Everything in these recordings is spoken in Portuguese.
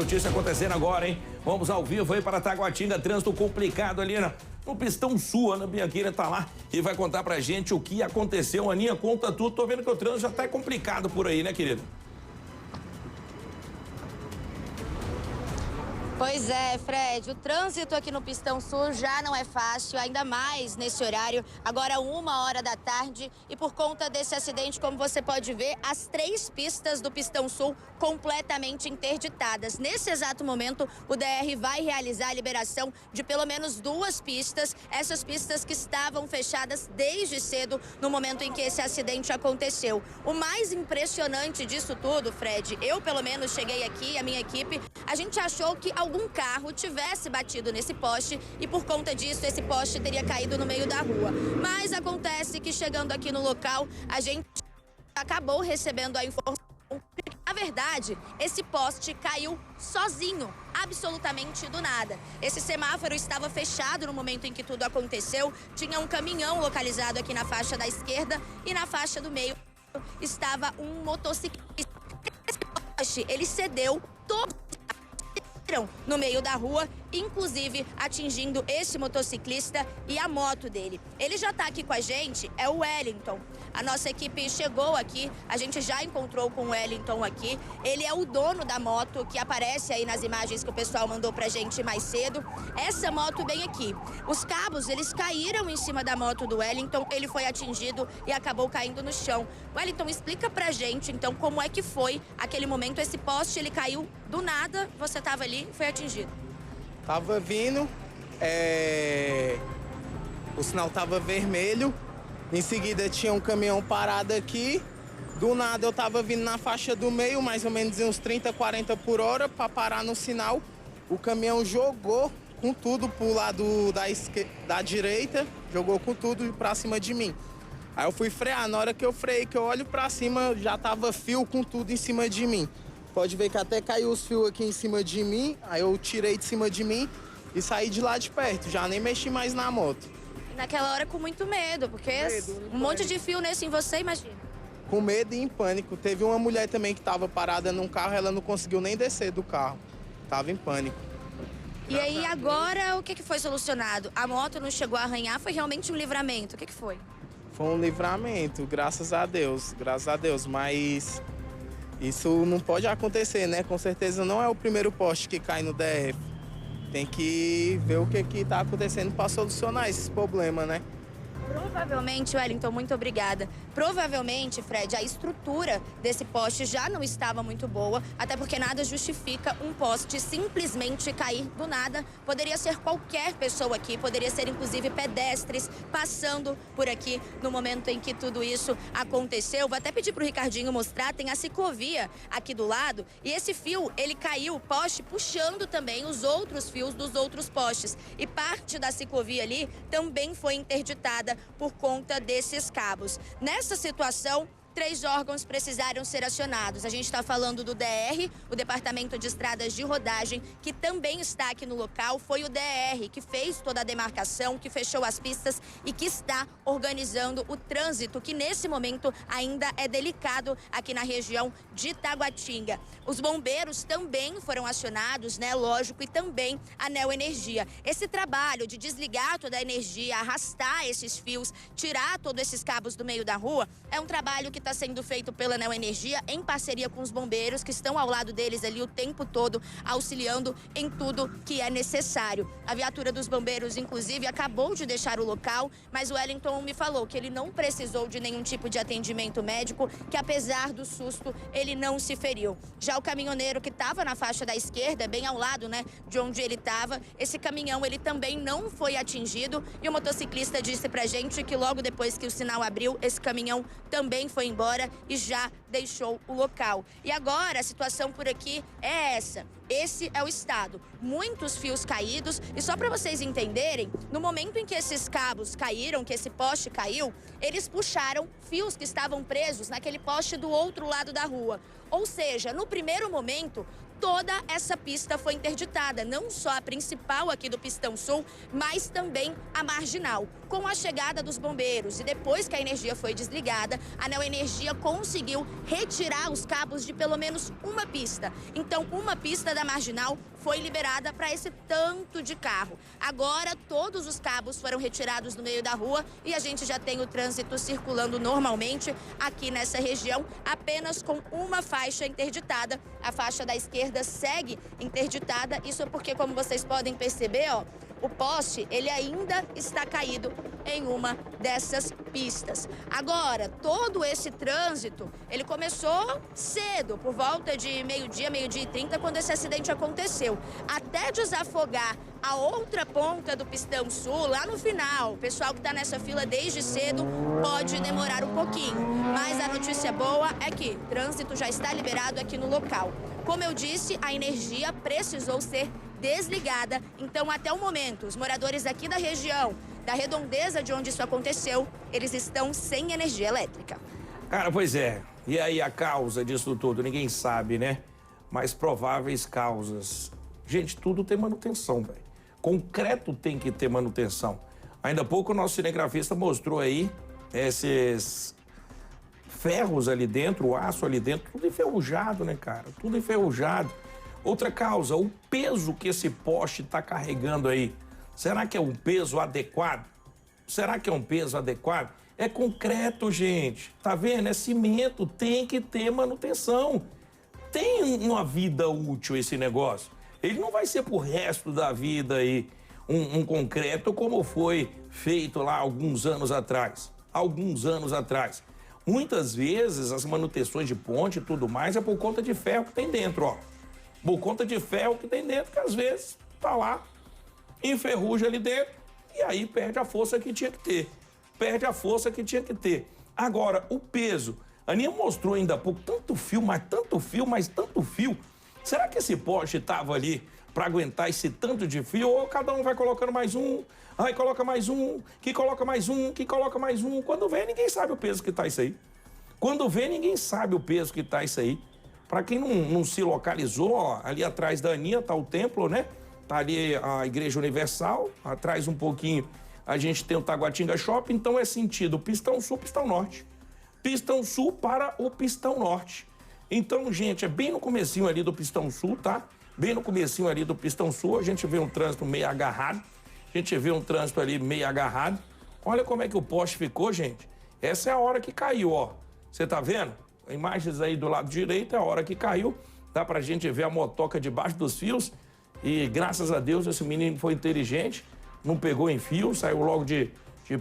notícia acontecendo agora, hein? Vamos ao vivo aí para Taguatinga, trânsito complicado ali no Pistão Sul. Ana Biancheira tá lá e vai contar pra gente o que aconteceu. Aninha, conta tudo. Tô vendo que o trânsito já tá complicado por aí, né, querido? Pois é, Fred, o trânsito aqui no Pistão Sul já não é fácil, ainda mais nesse horário, agora 1h da tarde, e por conta desse acidente, como você pode ver, as 3 pistas do Pistão Sul completamente interditadas. Nesse exato momento, o DR vai realizar a liberação de pelo menos 2 pistas, essas pistas que estavam fechadas desde cedo no momento em que esse acidente aconteceu. O mais impressionante disso tudo, Fred, eu pelo menos cheguei aqui, a minha equipe, a gente achou que algum carro tivesse batido nesse poste e por conta disso esse poste teria caído no meio da rua. Mas acontece que chegando aqui no local, a gente acabou recebendo a informação que, na verdade, esse poste caiu sozinho, absolutamente do nada. Esse semáforo estava fechado no momento em que tudo aconteceu, tinha um caminhão localizado aqui na faixa da esquerda e na faixa do meio estava um motociclista. Esse poste, ele cedeu todo no meio da rua, inclusive atingindo esse motociclista e a moto dele. Ele já está aqui com a gente, é o Wellington. A nossa equipe chegou aqui, a gente já encontrou com o Wellington aqui. Ele é o dono da moto que aparece aí nas imagens que o pessoal mandou pra gente mais cedo. Essa moto bem aqui. Os cabos, eles caíram em cima da moto do Wellington, ele foi atingido e acabou caindo no chão. Wellington, explica pra gente, então, como é que foi aquele momento, esse poste, ele caiu do nada, você estava ali e foi atingido. Tava vindo, o sinal tava vermelho, em seguida tinha um caminhão parado aqui, do nada eu tava vindo na faixa do meio, mais ou menos uns 30, 40 por hora, para parar no sinal. O caminhão jogou com tudo pro lado da direita, jogou com tudo pra cima de mim. Aí eu fui frear, na hora que eu freiei, que eu olho pra cima, já tava fio com tudo em cima de mim. Pode ver que até caiu os fios aqui em cima de mim, aí eu tirei de cima de mim e saí de lá de perto, já nem mexi mais na moto. Naquela hora com muito medo, porque um monte de fio nesse em você, imagina. Com medo e em pânico. Teve uma mulher também que estava parada num carro, ela não conseguiu nem descer do carro, tava em pânico. E aí agora o que foi solucionado? A moto não chegou a arranhar, foi realmente um livramento, o que foi? Foi um livramento, graças a Deus, mas... isso não pode acontecer, né? Com certeza não é o primeiro poste que cai no DF. Tem que ver o que está acontecendo para solucionar esses problemas, né? Provavelmente, Wellington, muito obrigada. Provavelmente, Fred, a estrutura desse poste já não estava muito boa, até porque nada justifica um poste simplesmente cair do nada. Poderia ser qualquer pessoa aqui, poderia ser inclusive pedestres passando por aqui no momento em que tudo isso aconteceu. Vou até pedir para o Ricardinho mostrar, tem a ciclovia aqui do lado e esse fio, ele caiu, o poste, puxando também os outros fios dos outros postes. E parte da ciclovia ali também foi interditada por conta desses cabos. Nessa situação, 3 órgãos precisaram ser acionados. A gente está falando do DR, o Departamento de Estradas de Rodagem, que também está aqui no local. Foi o DR que fez toda a demarcação, que fechou as pistas e que está organizando o trânsito, que nesse momento ainda é delicado aqui na região de Taguatinga. Os bombeiros também foram acionados, né, lógico, e também a Neoenergia. Esse trabalho de desligar toda a energia, arrastar esses fios, tirar todos esses cabos do meio da rua, é um trabalho que está sendo feito pela Neoenergia em parceria com os bombeiros que estão ao lado deles ali o tempo todo, auxiliando em tudo que é necessário. A viatura dos bombeiros, inclusive, acabou de deixar o local, mas o Wellington me falou que ele não precisou de nenhum tipo de atendimento médico, que apesar do susto, ele não se feriu. Já o caminhoneiro que estava na faixa da esquerda, bem ao lado, né, de onde ele estava, esse caminhão, ele também não foi atingido e o motociclista disse pra gente que logo depois que o sinal abriu, esse caminhão também foi embora e já deixou o local. E agora a situação por aqui é essa. Esse é o estado. Muitos fios caídos e só para vocês entenderem, no momento em que esses cabos caíram, que esse poste caiu, eles puxaram fios que estavam presos naquele poste do outro lado da rua. Ou seja, no primeiro momento, toda essa pista foi interditada, não só a principal aqui do Pistão Sul, mas também a marginal. Com a chegada dos bombeiros e depois que a energia foi desligada, a Neoenergia conseguiu retirar os cabos de pelo menos uma pista. Então, uma pista da marginal foi liberada para esse tanto de carro. Agora, todos os cabos foram retirados do meio da rua e a gente já tem o trânsito circulando normalmente aqui nessa região, apenas com uma faixa interditada. A faixa da esquerda segue interditada, isso é porque, como vocês podem perceber, ó, o poste, ele ainda está caído em uma dessas pistas. Agora, todo esse trânsito, ele começou cedo, por volta de meio-dia, meio-dia e 30, quando esse acidente aconteceu. Até desafogar a outra ponta do Pistão Sul, lá no final, o pessoal que está nessa fila desde cedo pode demorar um pouquinho. Mas a notícia boa é que o trânsito já está liberado aqui no local. Como eu disse, a energia precisou ser desligada. Então, até o momento, os moradores aqui da região, da redondeza de onde isso aconteceu, eles estão sem energia elétrica. Cara, pois é. E aí a causa disso tudo? Ninguém sabe, né? Mas prováveis causas. Gente, tudo tem manutenção, velho. Concreto tem que ter manutenção. Ainda há pouco o nosso cinegrafista mostrou aí esses ferros ali dentro, o aço ali dentro, tudo enferrujado, né, cara? Tudo enferrujado. Outra causa, o peso que esse poste está carregando aí. Será que é um peso adequado? Será que é um peso adequado? É concreto, gente. Tá vendo? É cimento. Tem que ter manutenção. Tem uma vida útil esse negócio. Ele não vai ser pro resto da vida aí um concreto como foi feito lá alguns anos atrás. Alguns anos atrás. Muitas vezes as manutenções de ponte e tudo mais é por conta de ferro que tem dentro, ó. Por conta de ferro que tem dentro, que às vezes tá lá, enferruja ali dentro e aí perde a força que tinha que ter. Perde a força que tinha que ter. Agora, o peso. A Aninha mostrou ainda há pouco tanto fio, mas tanto fio, mas tanto fio. Será que esse poste estava ali para aguentar esse tanto de fio? Ou cada um vai colocando mais um, aí coloca mais um, que coloca mais um, que coloca mais um. Quando vê, ninguém sabe o peso que tá isso aí. Quando vê, ninguém sabe o peso que tá isso aí. Para quem não se localizou, ó, ali atrás da Aninha tá o templo, né? Tá ali a Igreja Universal, atrás um pouquinho a gente tem o Taguatinga Shopping, então é sentido Pistão Sul, Pistão Norte. Pistão Sul para o Pistão Norte. Então, gente, é bem no comecinho ali do Pistão Sul, tá? Bem no comecinho ali do Pistão Sul, a gente vê um trânsito meio agarrado. A gente vê um trânsito ali meio agarrado. Olha como é que o poste ficou, gente. Essa é a hora que caiu, ó. Você tá vendo? Imagens aí do lado direito, é a hora que caiu. Dá pra gente ver a motoca debaixo dos fios. E graças a Deus esse menino foi inteligente. Não pegou em fio, saiu logo de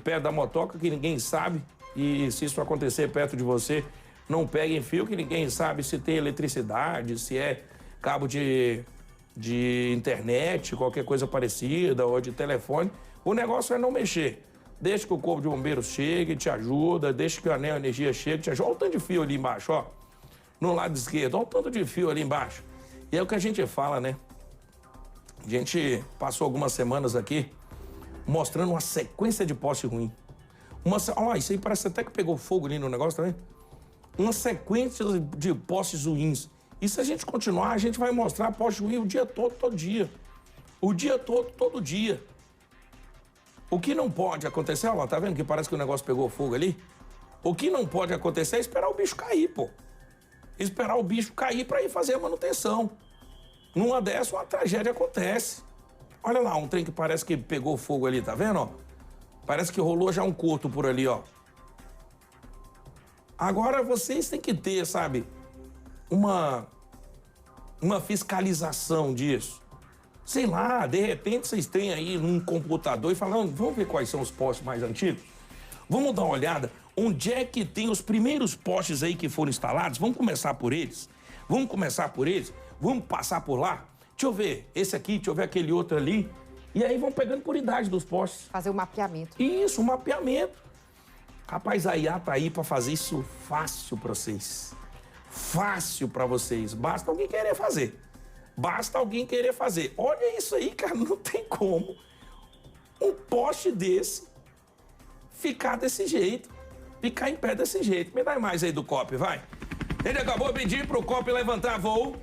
perto da motoca, que ninguém sabe. E se isso acontecer perto de você, não pegue em fio, que ninguém sabe se tem eletricidade, se é cabo de internet, qualquer coisa parecida, ou de telefone. O negócio é não mexer. Deixa que o corpo de bombeiros chegue e te ajuda, deixa que a Neoenergia chegue e te ajuda. Olha o tanto de fio ali embaixo, ó. No lado esquerdo, olha o tanto de fio ali embaixo. E é o que a gente fala, né? A gente passou algumas semanas aqui mostrando uma sequência de poste ruim. Olha, isso aí parece até que pegou fogo ali no negócio também. Uma sequência de postes ruins. E se a gente continuar, a gente vai mostrar poste ruim o dia todo dia. O dia todo dia. O que não pode acontecer, ó, tá vendo que parece que o negócio pegou fogo ali? O que não pode acontecer é esperar o bicho cair, pô. Esperar o bicho cair para ir fazer a manutenção. Numa dessa, uma tragédia acontece. Olha lá, um trem que parece que pegou fogo ali, tá vendo, ó? Parece que rolou já um curto por ali, ó. Agora vocês têm que ter, sabe, uma fiscalização disso. Sei lá, de repente vocês têm aí num computador e falam, vamos ver quais são os postes mais antigos? Vamos dar uma olhada onde é que tem os primeiros postes aí que foram instalados? Vamos começar por eles? Vamos começar por eles? Vamos passar por lá? Deixa eu ver esse aqui, deixa eu ver aquele outro ali. E aí vão pegando por idade dos postes. Fazer o mapeamento. Isso, o mapeamento. Rapaz, a IA tá aí para fazer isso fácil para vocês. Fácil para vocês. Basta alguém querer fazer. Basta alguém querer fazer. Olha isso aí, cara, não tem como um poste desse ficar desse jeito, ficar em pé desse jeito. Me dá mais aí do COP, vai. Ele acabou de pedir pro COP levantar voo.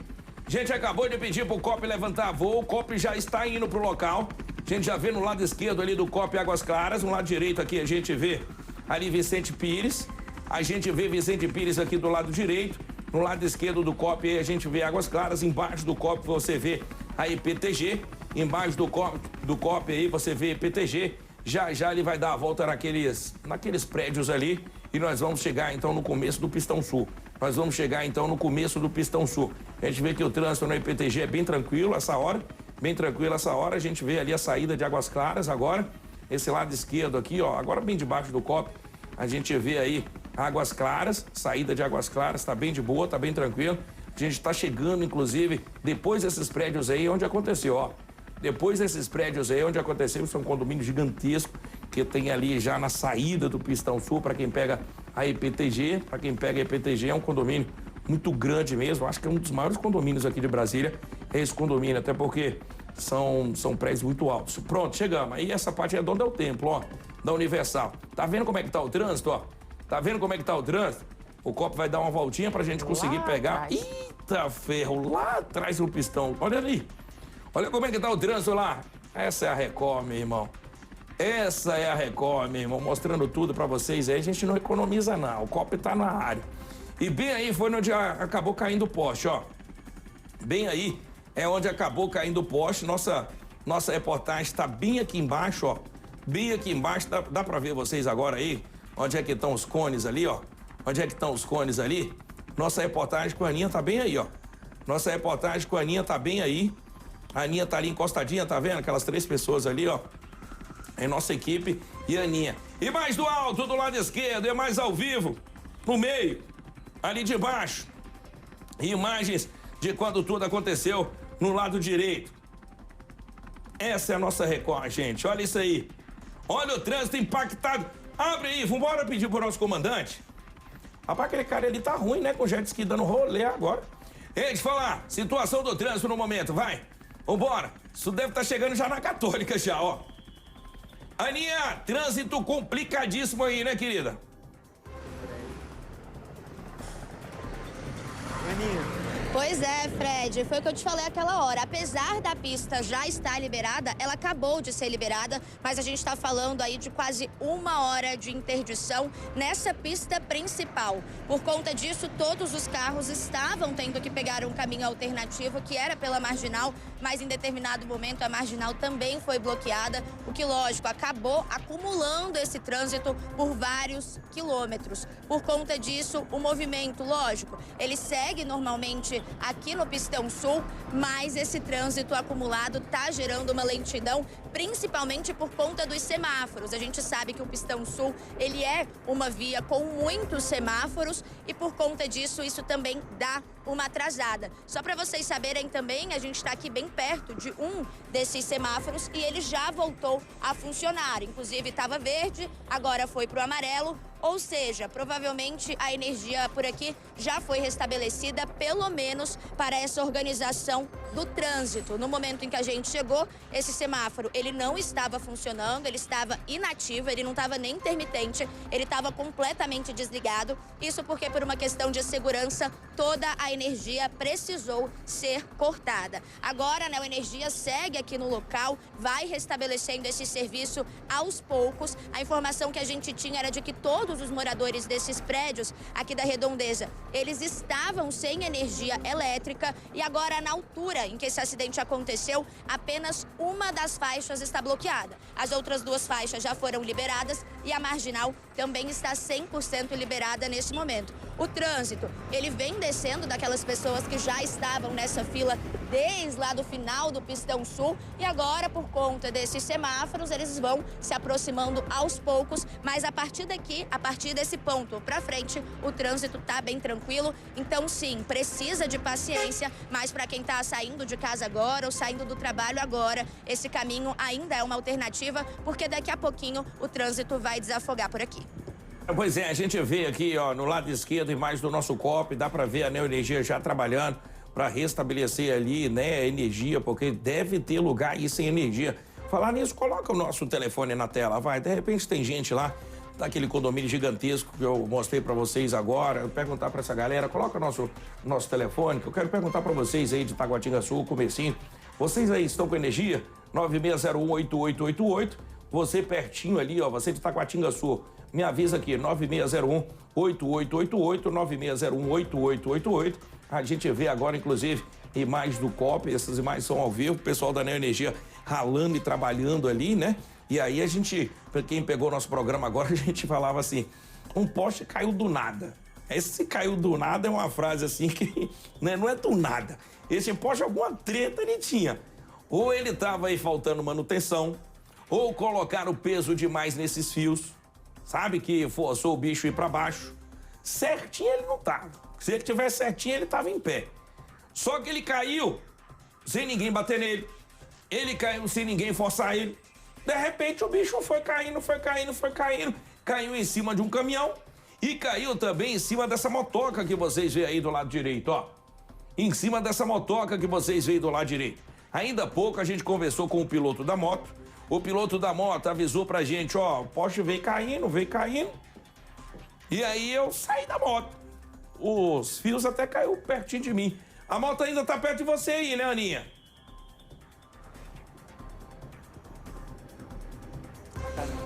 A gente acabou de pedir pro COP levantar voo, o COP já está indo pro local. A gente já vê no lado esquerdo ali do COP Águas Claras, no lado direito aqui a gente vê ali Vicente Pires. A gente vê Vicente Pires aqui do lado direito. No lado esquerdo do COP aí a gente vê Águas Claras. Embaixo do COP você vê a IPTG. Embaixo do COP aí você vê IPTG. Já já ele vai dar a volta naqueles prédios ali. E nós vamos chegar então no começo do Pistão Sul. Nós vamos chegar então no começo do Pistão Sul. A gente vê que o trânsito na IPTG é bem tranquilo essa hora. Bem tranquilo essa hora. A gente vê ali a saída de Águas Claras agora. Esse lado esquerdo aqui, ó. Agora bem debaixo do COP. A gente vê aí Águas Claras. Saída de Águas Claras. Tá bem de boa, tá bem tranquilo. A gente tá chegando, inclusive, depois desses prédios aí onde aconteceu, ó. Depois desses prédios aí onde aconteceu, são condomínios gigantescos que tem ali já na saída do Pistão Sul, para quem pega a IPTG. Para quem pega a IPTG é um condomínio muito grande mesmo. Acho que é um dos maiores condomínios aqui de Brasília, é esse condomínio, até porque são prédios muito altos. Pronto, chegamos. Aí essa parte é onde é o templo, ó, da Universal. Tá vendo como é que tá o trânsito, ó? Tá vendo como é que tá o trânsito? O COP vai dar uma voltinha pra gente conseguir pegar. Eita ferro, lá atrás do pistão. Olha ali. Olha como é que tá o trânsito lá. Essa é a Record, meu irmão. Essa é a Record, meu irmão, mostrando tudo pra vocês aí. A gente não economiza, não. O COP tá na área. E bem aí foi onde acabou caindo o poste, ó. Bem aí é onde acabou caindo o poste. Nossa reportagem tá bem aqui embaixo, ó. Bem aqui embaixo. Dá pra ver vocês agora aí? Onde é que estão os cones ali, ó? Onde é que estão os cones ali? Nossa reportagem com a Aninha tá bem aí, ó. Nossa reportagem com a Aninha tá bem aí. A Aninha tá ali encostadinha, tá vendo? Aquelas 3 pessoas ali, ó. É nossa equipe e a Aninha. E mais do alto, do lado esquerdo, é mais ao vivo, no meio, ali de baixo. Imagens de quando tudo aconteceu no lado direito. Essa é a nossa Record, gente. Olha isso aí. Olha o trânsito impactado. Abre aí, vambora pedir pro nosso comandante. Rapaz, aquele cara ali tá ruim, né? Com o jet ski dando rolê agora. Ei, deixa eu falar. Situação do trânsito no momento, vai. Vambora. Isso deve estar chegando já na Católica já, ó. Aninha, trânsito complicadíssimo aí, né, querida? Aninha. Pois é, Fred, foi o que eu te falei aquela hora. Apesar da pista já estar liberada, ela acabou de ser liberada, mas a gente está falando aí de quase 1 hora de interdição nessa pista principal. Por conta disso, todos os carros estavam tendo que pegar um caminho alternativo, que era pela Marginal, mas em determinado momento a Marginal também foi bloqueada, o que, lógico, acabou acumulando esse trânsito por vários quilômetros. Por conta disso, o movimento, lógico, ele segue normalmente aqui no Pistão Sul, mas esse trânsito acumulado está gerando uma lentidão, principalmente por conta dos semáforos. A gente sabe que o Pistão Sul, ele é uma via com muitos semáforos e por conta disso, isso também dá uma atrasada. Só para vocês saberem também, a gente está aqui bem perto de um desses semáforos e ele já voltou a funcionar. Inclusive estava verde, agora foi para o amarelo. Ou seja, provavelmente a energia por aqui já foi restabelecida, pelo menos para essa organização do trânsito. No momento em que a gente chegou, esse semáforo, ele não estava funcionando, ele estava inativo, ele não estava nem intermitente, ele estava completamente desligado. Isso porque, por uma questão de segurança, toda a energia precisou ser cortada. Agora, né, a energia segue aqui no local, vai restabelecendo esse serviço aos poucos. A informação que a gente tinha era de que todos os moradores desses prédios aqui da Redondeza, eles estavam sem energia elétrica e agora, na altura em que esse acidente aconteceu, apenas uma das faixas está bloqueada. As outras 2 faixas já foram liberadas e a Marginal também está 100% liberada nesse momento. O trânsito, ele vem descendo daquelas pessoas que já estavam nessa fila desde lá do final do Pistão Sul e agora, por conta desses semáforos, eles vão se aproximando aos poucos, mas a partir daqui, a partir desse ponto para frente, o trânsito tá bem tranquilo. Então, sim, precisa de paciência, mas para quem tá saindo de casa agora ou saindo do trabalho agora, esse caminho ainda é uma alternativa, porque daqui a pouquinho o trânsito vai desafogar por aqui. Pois é, a gente vê aqui, ó, no lado esquerdo, imagem do nosso COP, dá para ver a Neoenergia já trabalhando para restabelecer ali, né, a energia, porque deve ter lugar aí sem energia. Falar nisso, coloca o nosso telefone na tela, vai. De repente tem gente lá daquele condomínio gigantesco que eu mostrei para vocês agora. Eu perguntar para essa galera, coloca nosso telefone, que eu quero perguntar para vocês aí de Taguatinga Sul, comecinho. Vocês aí estão com energia? 9601-8888. Você pertinho ali, ó, você de Taguatinga Sul, me avisa aqui, 9601-8888, 9601-8888. A gente vê agora, inclusive, imagens do COP, essas imagens são ao vivo, o pessoal da Neoenergia ralando e trabalhando ali, né? E aí a gente, pra quem pegou nosso programa agora, a gente falava assim, um poste caiu do nada. Esse caiu do nada é uma frase assim que né, não é do nada. Esse poste, alguma treta ele tinha. Ou ele tava aí faltando manutenção, ou colocaram peso demais nesses fios, sabe, que forçou o bicho ir para baixo. Certinho ele não tava. Se ele tivesse certinho, ele tava em pé. Só que ele caiu sem ninguém bater nele. Ele caiu sem ninguém forçar ele. De repente o bicho foi caindo. Caiu em cima de um caminhão e caiu também em cima dessa motoca que vocês veem aí do lado direito, ó. Em cima dessa motoca que vocês veem do lado direito. Ainda há pouco a gente conversou com o piloto da moto. O piloto da moto avisou pra gente, ó, o poste veio caindo. E aí eu saí da moto. Os fios até caiu pertinho de mim. A moto ainda tá perto de você aí, né, Aninha?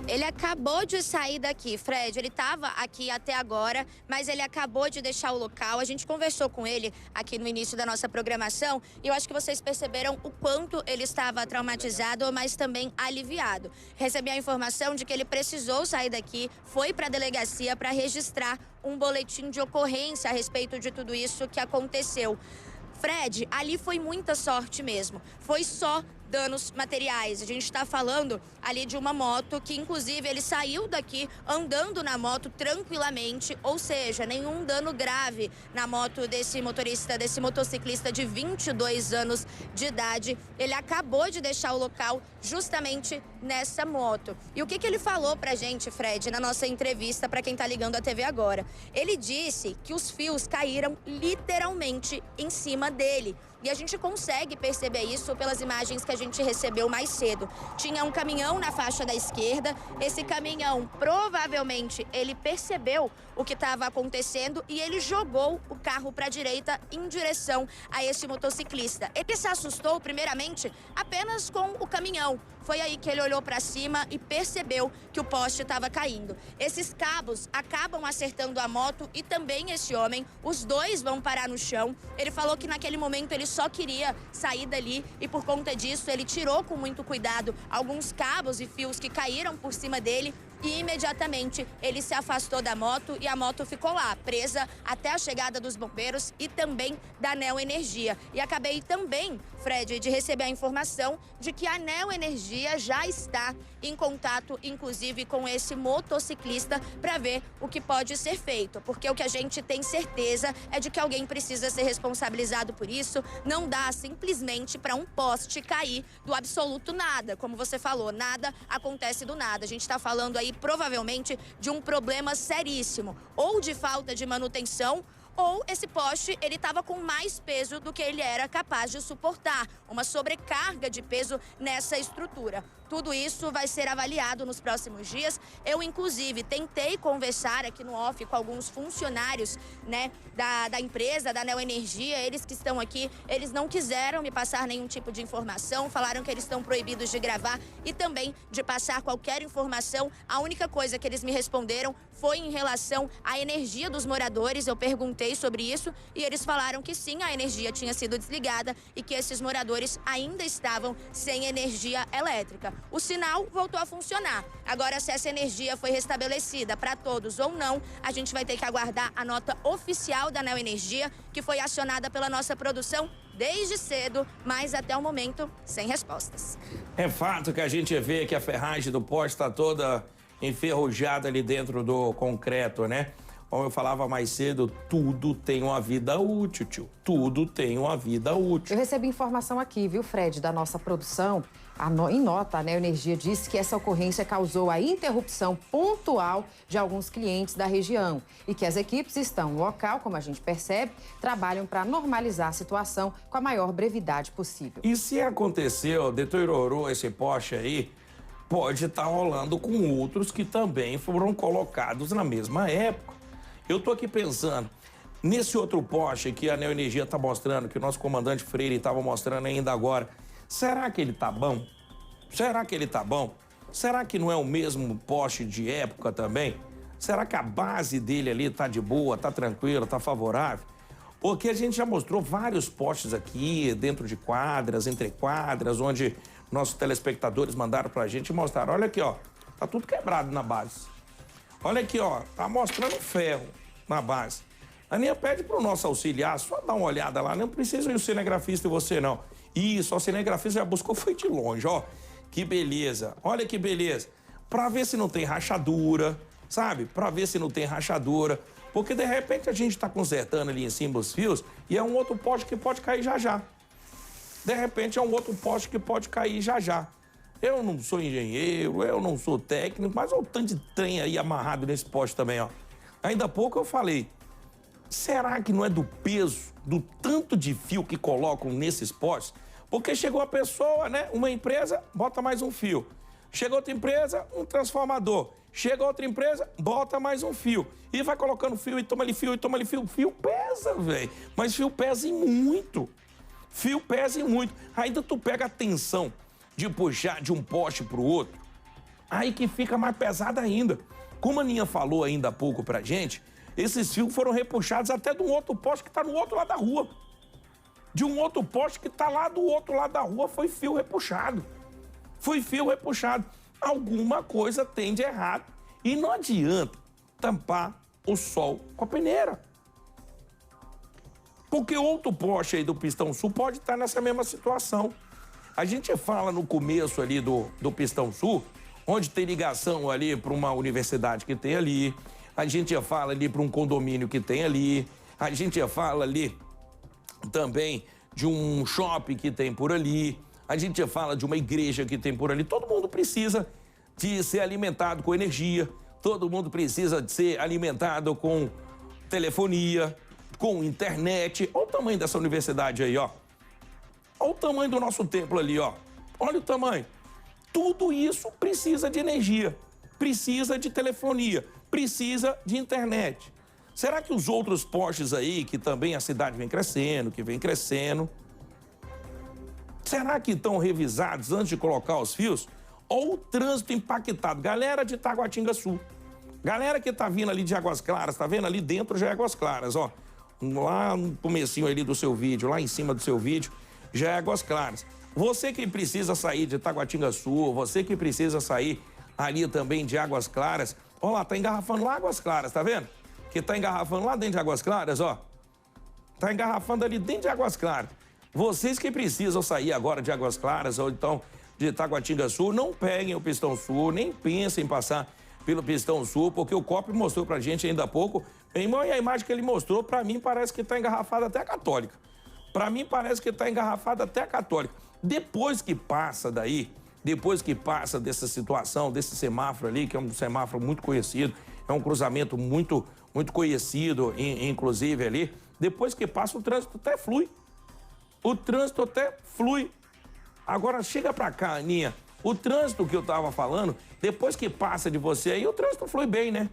Ele acabou de sair daqui, Fred. Ele estava aqui até agora, mas ele acabou de deixar o local. A gente conversou com ele aqui no início da nossa programação e eu acho que vocês perceberam o quanto ele estava traumatizado, mas também aliviado. Recebi a informação de que ele precisou sair daqui, foi para a delegacia para registrar um boletim de ocorrência a respeito de tudo isso que aconteceu. Fred, ali foi muita sorte mesmo. Foi só danos materiais. A gente está falando ali de uma moto que, inclusive, ele saiu daqui andando na moto tranquilamente, ou seja, nenhum dano grave na moto desse motorista, desse motociclista de 22 anos de idade. Ele acabou de deixar o local justamente nessa moto. E o que ele falou pra gente, Fred, na nossa entrevista para quem tá ligando a TV agora? Ele disse que os fios caíram literalmente em cima dele. E a gente consegue perceber isso pelas imagens que a gente recebeu mais cedo. Tinha um caminhão na faixa da esquerda. Esse caminhão, provavelmente, ele percebeu o que estava acontecendo e ele jogou o carro para a direita em direção a esse motociclista. Ele se assustou, primeiramente, apenas com o caminhão. Foi aí que ele olhou para cima e percebeu que o poste estava caindo. Esses cabos acabam acertando a moto e também esse homem. Os dois vão parar no chão. Ele falou que naquele momento ele só queria sair dali e por conta disso ele tirou com muito cuidado alguns cabos e fios que caíram por cima dele. E imediatamente ele se afastou da moto e a moto ficou lá, presa até a chegada dos bombeiros e também da Neoenergia. E acabei também, Fred, de receber a informação de que a Neoenergia já está em contato, inclusive, com esse motociclista para ver o que pode ser feito. Porque o que a gente tem certeza é de que alguém precisa ser responsabilizado por isso. Não dá simplesmente para um poste cair do absoluto nada. Como você falou, nada acontece do nada. A gente está falando aí provavelmente de um problema seríssimo, ou de falta de manutenção, ou esse poste ele estava com mais peso do que ele era capaz de suportar, uma sobrecarga de peso nessa estrutura. Tudo isso vai ser avaliado nos próximos dias. Eu, inclusive, tentei conversar aqui no off com alguns funcionários, né, da empresa, da Neoenergia. Eles que estão aqui, eles não quiseram me passar nenhum tipo de informação, falaram que eles estão proibidos de gravar e também de passar qualquer informação. A única coisa que eles me responderam foi em relação à energia dos moradores. Eu perguntei sobre isso e eles falaram que sim, a energia tinha sido desligada e que esses moradores ainda estavam sem energia elétrica. O sinal voltou a funcionar. Agora, se essa energia foi restabelecida para todos ou não, a gente vai ter que aguardar a nota oficial da Neoenergia, que foi acionada pela nossa produção desde cedo, mas até o momento sem respostas. É fato que a gente vê que a ferragem do poste está toda enferrujada ali dentro do concreto, né? Como eu falava mais cedo, tudo tem uma vida útil, tio. Tudo tem uma vida útil. Eu recebi informação aqui, viu, Fred, da nossa produção. Em nota, a Neoenergia disse que essa ocorrência causou a interrupção pontual de alguns clientes da região e que as equipes estão no local, como a gente percebe, trabalham para normalizar a situação com a maior brevidade possível. E se aconteceu, deteriorou esse poste aí, pode estar rolando com outros que também foram colocados na mesma época. Eu tô aqui pensando, nesse outro poste que a Neoenergia está mostrando, que o nosso comandante Freire estava mostrando ainda agora, será que ele tá bom? Será que ele tá bom? Será que não é o mesmo poste de época também? Será que a base dele ali tá de boa, tá tranquila, tá favorável? Porque a gente já mostrou vários postes aqui, dentro de quadras, entre quadras, onde nossos telespectadores mandaram pra gente e mostraram. Olha aqui, ó, tá tudo quebrado na base. Olha aqui, ó, tá mostrando ferro na base. A Aninha pede pro nosso auxiliar só dar uma olhada lá, não precisa ir o cinegrafista e você não. Isso, o cinegrafista já buscou, foi de longe, ó. Que beleza, olha que beleza. Pra ver se não tem rachadura, sabe? Pra ver se não tem rachadura. Porque de repente a gente tá consertando ali em cima os fios e é um outro poste que pode cair já já. De repente é um outro poste que pode cair já já. Eu não sou engenheiro, eu não sou técnico, mas olha o tanto de trem aí amarrado nesse poste também, ó. Ainda há pouco eu falei, será que não é do peso, do tanto de fio que colocam nesses postes? Porque chegou a pessoa, né, uma empresa, bota mais um fio. Chega outra empresa, um transformador. Chega outra empresa, bota mais um fio. E vai colocando fio e toma ali fio e toma ali fio. Fio pesa, velho. Mas fio pesa e muito. Fio pesa e muito. Ainda tu pega a tensão de puxar de um poste pro outro. Aí que fica mais pesado ainda. Como a Aninha falou ainda há pouco pra gente, esses fios foram repuxados até de um outro poste que tá no outro lado da rua. De um outro poste que tá lá do outro lado da rua, foi fio repuxado. Foi fio repuxado. Alguma coisa tem de errado. E não adianta tampar o sol com a peneira. Porque outro poste aí do Pistão Sul pode estar nessa mesma situação. A gente fala no começo ali do Pistão Sul, onde tem ligação ali para uma universidade que tem ali. A gente fala ali para um condomínio que tem ali. A gente fala ali também de um shopping que tem por ali. A gente fala de uma igreja que tem por ali. Todo mundo precisa de ser alimentado com energia. Todo mundo precisa de ser alimentado com telefonia, com internet. Olha o tamanho dessa universidade aí, ó. Olha o tamanho do nosso templo ali, ó. Olha o tamanho. Tudo isso precisa de energia, precisa de telefonia, precisa de internet. Será que os outros postes aí, que também a cidade vem crescendo, será que estão revisados antes de colocar os fios? Ou o trânsito impactado? Galera de Taguatinga Sul, galera que tá vindo ali de Águas Claras, tá vendo ali dentro já é Águas Claras, ó. Lá no comecinho ali do seu vídeo, lá em cima do seu vídeo, já é Águas Claras. Você que precisa sair de Taguatinga Sul, você que precisa sair ali também de Águas Claras, ó lá, tá engarrafando lá Águas Claras, tá vendo? Que tá engarrafando lá dentro de Águas Claras, ó. Tá engarrafando ali dentro de Águas Claras. Vocês que precisam sair agora de Águas Claras ou então de Taguatinga Sul, não peguem o Pistão Sul, nem pensem em passar pelo Pistão Sul, porque o COP mostrou pra gente ainda há pouco. Meu irmão, e a imagem que ele mostrou, pra mim parece que tá engarrafada até a Católica. Pra mim parece que tá engarrafada até a Católica. Depois que passa daí, depois que passa dessa situação, desse semáforo ali, que é um semáforo muito conhecido, é um cruzamento muito conhecido, inclusive ali, depois que passa o trânsito até flui. O trânsito até flui. Agora chega pra cá, Aninha, o trânsito que eu tava falando, depois que passa de você aí, o trânsito flui bem, né?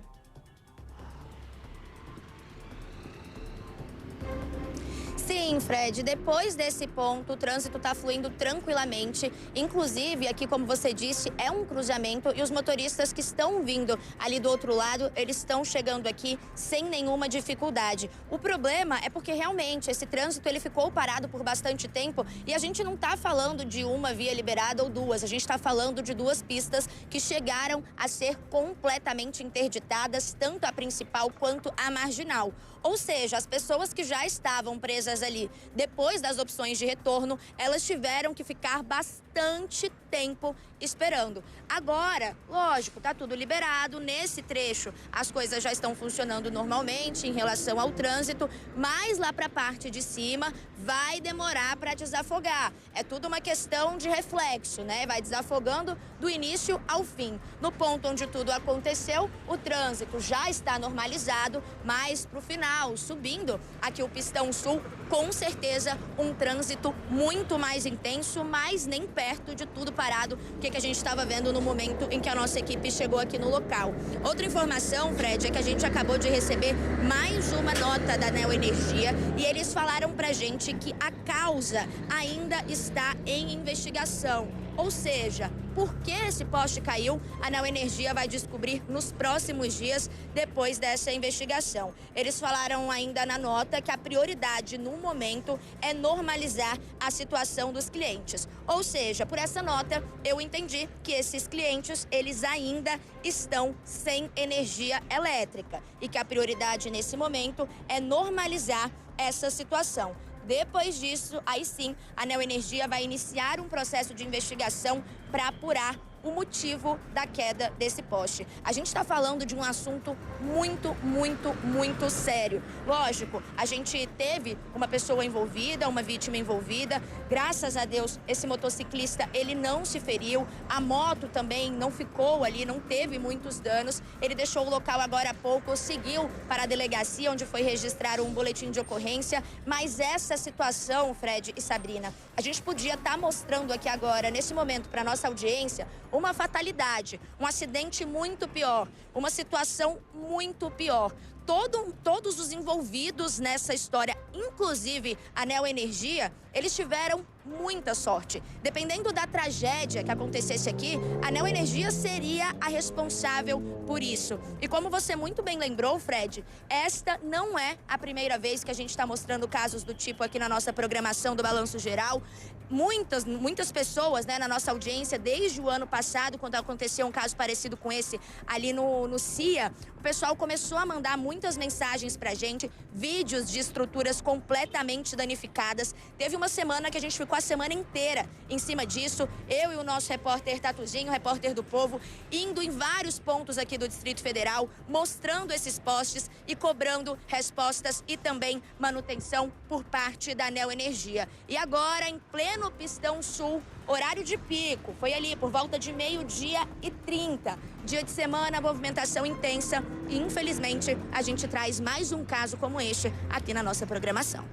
Sim, Fred, depois desse ponto, o trânsito está fluindo tranquilamente. Inclusive, aqui, como você disse, é um cruzamento e os motoristas que estão vindo ali do outro lado, eles estão chegando aqui sem nenhuma dificuldade. O problema é porque, realmente, esse trânsito ele ficou parado por bastante tempo e a gente não está falando de uma via liberada ou duas, a gente está falando de duas pistas que chegaram a ser completamente interditadas, tanto a principal quanto a marginal. Ou seja, as pessoas que já estavam presas ali depois das opções de retorno, elas tiveram que ficar bastante tempo esperando. Agora, lógico, tá tudo liberado. Nesse trecho, as coisas já estão funcionando normalmente em relação ao trânsito, mas lá para a parte de cima vai demorar para desafogar. É tudo uma questão de reflexo, né? Vai desafogando do início ao fim. No ponto onde tudo aconteceu, o trânsito já está normalizado, mas pro final, subindo aqui o Pistão Sul, com com certeza um trânsito muito mais intenso, mas nem perto de tudo parado que a gente estava vendo no momento em que a nossa equipe chegou aqui no local. Outra informação, Fred, é que a gente acabou de receber mais uma nota da Neoenergia e eles falaram pra gente que a causa ainda está em investigação. Ou seja, por que esse poste caiu, a Neoenergia vai descobrir nos próximos dias depois dessa investigação. Eles falaram ainda na nota que a prioridade no momento é normalizar a situação dos clientes. Ou seja, por essa nota eu entendi que esses clientes, eles ainda estão sem energia elétrica e que a prioridade nesse momento é normalizar essa situação. Depois disso, aí sim, a Neoenergia vai iniciar um processo de investigação para apurar o motivo da queda desse poste. A gente está falando de um assunto muito sério. Lógico, a gente teve uma pessoa envolvida, uma vítima envolvida. Graças a Deus, esse motociclista, ele não se feriu. A moto também não ficou ali, não teve muitos danos. Ele deixou o local agora há pouco, seguiu para a delegacia, onde foi registrar um boletim de ocorrência. Mas essa situação, Fred e Sabrina, a gente podia estar mostrando aqui agora, nesse momento, para nossa audiência, uma fatalidade, um acidente muito pior, uma situação muito pior. Todos os envolvidos nessa história, inclusive a Neoenergia, eles tiveram muita sorte. Dependendo da tragédia que acontecesse aqui, a Neoenergia seria a responsável por isso. E como você muito bem lembrou, Fred, esta não é a primeira vez que a gente está mostrando casos do tipo aqui na nossa programação do Balanço Geral. Muitas pessoas, né, na nossa audiência, desde o ano passado, quando aconteceu um caso parecido com esse ali no CIA, o pessoal começou a mandar muitas mensagens pra gente, vídeos de estruturas completamente danificadas. Teve uma semana que a gente ficou a semana inteira em cima disso, eu e o nosso repórter Tatuzinho, repórter do Povo, indo em vários pontos aqui do Distrito Federal, mostrando esses postes e cobrando respostas e também manutenção por parte da Neoenergia. E agora, em pleno Pistão Sul, horário de pico, foi ali por volta de 12h30. Dia de semana, movimentação intensa e, infelizmente, a gente traz mais um caso como este aqui na nossa programação.